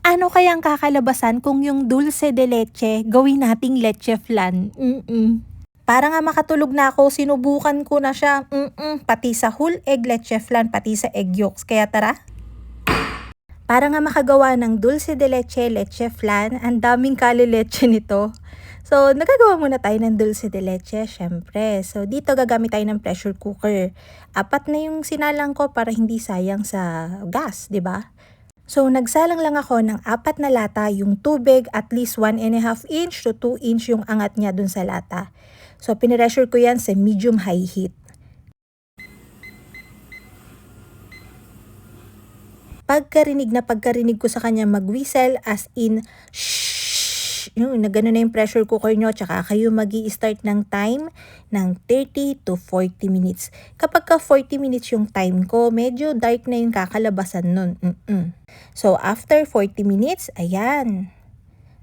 Ano kayang kakalabasan kung yung dulce de leche gawin nating leche flan? Para nga makatulog na ako, sinubukan ko na siya, pati sa whole egg leche flan, pati sa egg yolks. Kaya tara, para nga makagawa ng dulce de leche, leche flan, ang daming kalileche nito. So, nagagawa muna tayo ng dulce de leche, syempre. So, dito gagamit tayo ng pressure cooker. Apat na yung sinalang ko para hindi sayang sa gas, di ba? So, nagsalang lang ako ng 4 na lata yung tubig, at least 1.5 inch to 2 inch yung angat niya dun sa lata. So, piniressure ko yan sa medium-high heat. Pagkarinig ko sa kanya mag-whistle, as in, shhh, yun, na gano'n na yung pressure cooker nyo, tsaka kayo mag-i-start ng time ng 30 to 40 minutes. Kapag ka 40 minutes yung time ko, medyo dark na yung kakalabasan nun. So, after 40 minutes, ayan.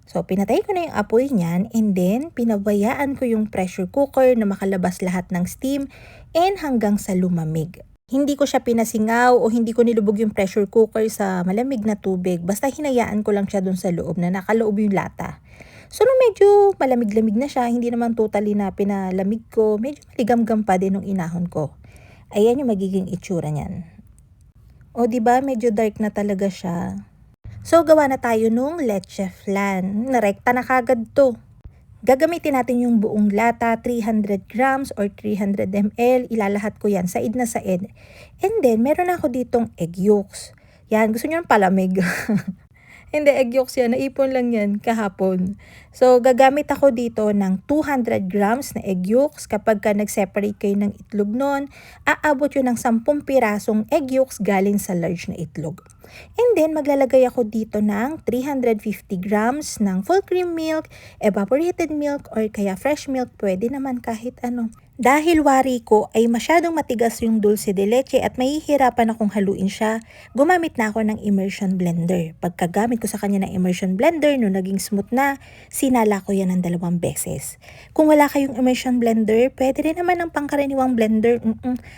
So, pinatay ko na yung apoy niyan, and then, pinabayaan ko yung pressure cooker na makalabas lahat ng steam and hanggang sa lumamig. Hindi ko siya pinasingaw o hindi ko nilubog yung pressure cooker sa malamig na tubig. Basta hinayaan ko lang siya dun sa loob na nakaloob yung lata. So, nung medyo malamig-lamig na siya, hindi naman totally na pinalamig ko, medyo maligam-gam pa din yung inahon ko. Ayan yung magiging itsura niyan. O, diba? Medyo dark na talaga siya. So, gawa na tayo nung leche flan. Narekta na kagad to. Gagamitin natin yung buong lata, 300 grams or 300 ml. Ilalahat ko yan, said na said. And then, meron ako ditong egg yolks. Yan, gusto nyo ng palamig. Hindi, egg yolks yan. Naipon lang yan kahapon. So, gagamit ako dito ng 200 grams na egg yolks. Kapag ka nag-separate kayo ng itlog nun, aabot yun ng 10 pirasong egg yolks galing sa large na itlog. And then, maglalagay ako dito ng 350 grams ng full cream milk, evaporated milk, or kaya fresh milk. Pwede naman kahit ano. Dahil wari ko ay masyadong matigas yung dulce de leche at mahihirapan akong haluin siya, gumamit na ako ng immersion blender. Pagkagamit ko sa kanya ng immersion blender, no naging smooth na, sinala ko yan ng 2 beses. Kung wala kayong immersion blender, pwede rin naman ng pangkaraniwang blender.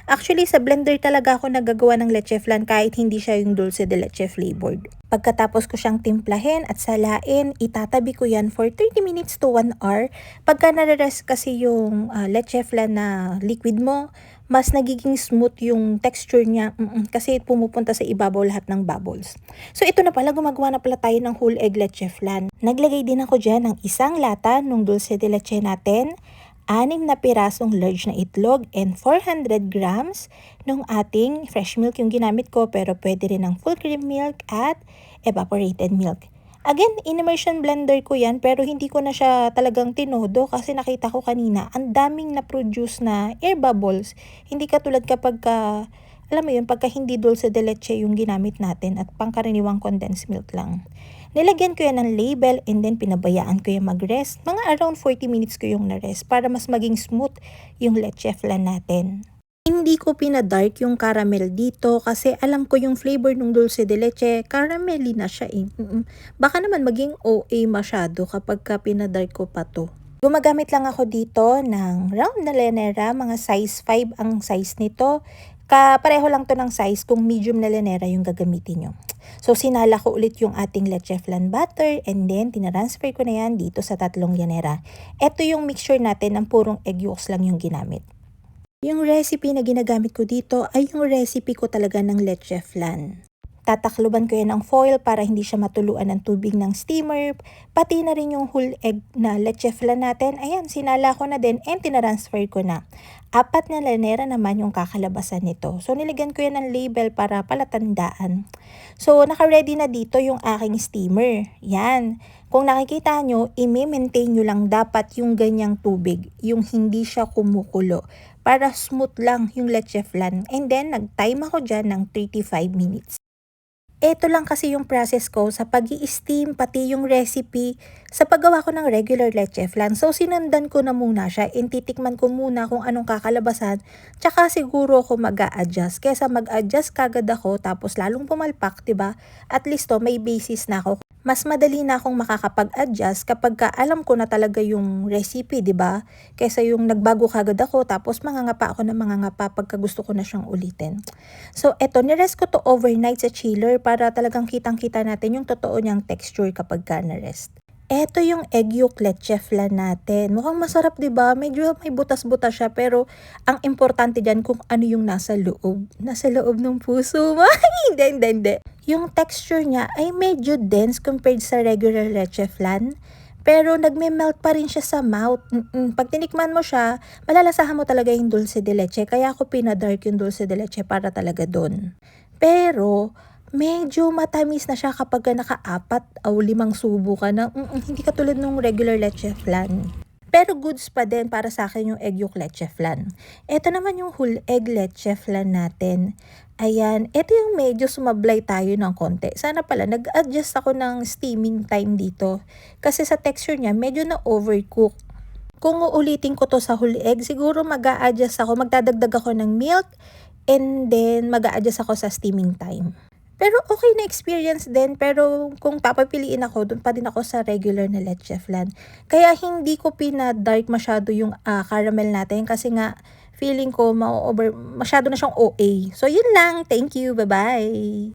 Actually, sa blender talaga ako nagagawa ng leche flan kahit hindi siya yung dulce de leche flavored. Pagkatapos ko siyang timplahin at salain, itatabi ko yan for 30 minutes to 1 hour. Pagka nare-rest kasi yung leche flan na liquid mo, mas nagiging smooth yung texture niya kasi pumupunta sa ibabaw lahat ng bubbles. So ito na pala, gumagawa na pala tayo ng whole egg leche flan. Naglagay din ako dyan ng isang lata ng dulce de leche natin, 6 na pirasong large na itlog, and 400 grams ng ating fresh milk yung ginamit ko, pero pwede rin ng full cream milk at evaporated milk. Again, in-immersion blender ko yan, pero hindi ko na siya talagang tinodo kasi nakita ko kanina, ang daming na-produce na air bubbles. Hindi katulad kapag alam mo yun, pagka hindi dulce de leche yung ginamit natin at pangkaraniwang condensed milk lang. Nilagyan ko yan ng label and then pinabayaan ko yung mag-rest. Mga around 40 minutes ko yung na-rest para mas maging smooth yung leche flan natin. Hindi ko pinadark yung caramel dito kasi alam ko yung flavor ng dulce de leche, caramelly na siya eh. Baka naman maging OA masyado kapag pinadark ko pa to. Gumagamit lang ako dito ng round na lenera, mga size 5 ang size nito. Pareho lang to ng size kung medium na lenera yung gagamitin nyo. So, sinala ko ulit yung ating leche flan butter and then tinransfer ko na yan dito sa 3 llanera. Ito yung mixture natin ng purong egg yolks lang yung ginamit. Yung recipe na ginagamit ko dito ay yung recipe ko talaga ng leche flan. Tatakluban ko yan ng foil para hindi siya matuluan ng tubig ng steamer. Pati na rin yung whole egg na leche flan natin. Ayan, sinala ko na din and tinransfer ko na. 4 na lanera naman yung kakalabasan nito. So, nilagyan ko yan ng label para palatandaan. So, naka-ready na dito yung aking steamer. Yan. Kung nakikita nyo, i-maintain nyo lang dapat yung ganyang tubig. Yung hindi siya kumukulo. Para smooth lang yung leche flan. And then, nag-time ako dyan ng 35 minutes. Ito lang kasi yung process ko sa pag-i-steam, pati yung recipe sa paggawa ko ng regular leche flan. So, sinundan ko na muna siya. Titikman ko muna kung anong kakalabasan. Tsaka siguro ako mag-a-adjust. Kesa mag-adjust kagad ako tapos lalong pumalpak, diba? At least to, may basis na ako. Mas madali na akong makakapag-adjust kapagka alam ko na talaga yung recipe, 'di ba? Kaysa yung nagbago kaagad ako tapos mangangapa ako ng mangangapa pagka gusto ko na siyang ulitin. So eto, ni-rest ko 'to overnight sa chiller para talagang kitang-kita natin yung totoo niyang texture kapagka na-rest. Eto yung egg yolk leche flan natin. Mukhang masarap, 'di ba? Medyo may butas-butas siya pero ang importante diyan kung ano yung nasa loob. Nasa loob ng puso mo. Ay, hindi. Yung texture niya ay medyo dense compared sa regular leche flan. Pero nagme-melt pa rin siya sa mouth. Pag tinikman mo siya, malalasahan mo talaga yung dulce de leche. Kaya ako pinadark yung dulce de leche para talaga dun. Pero medyo matamis na siya kapagka naka-4 o 5 subo ka na, hindi katulad nung regular leche flan. Pero goods pa din para sa akin yung egg yolk leche flan. Eto naman yung whole egg leche flan natin. Ayan, eto yung medyo sumablay tayo ng konti. Sana pala nag-adjust ako ng steaming time dito. Kasi sa texture niya, medyo na-overcook. Kung uulitin ko to sa whole egg, siguro mag-a-adjust ako, magdadagdag ako ng milk, and then mag-a-adjust ako sa steaming time. Pero okay na experience din, pero kung papapiliin ako, dun pa din ako sa regular na leche flan. Kaya hindi ko pina-dark masyado yung caramel natin kasi nga feeling ko masyado na siyang OA. So yun lang, thank you, bye-bye!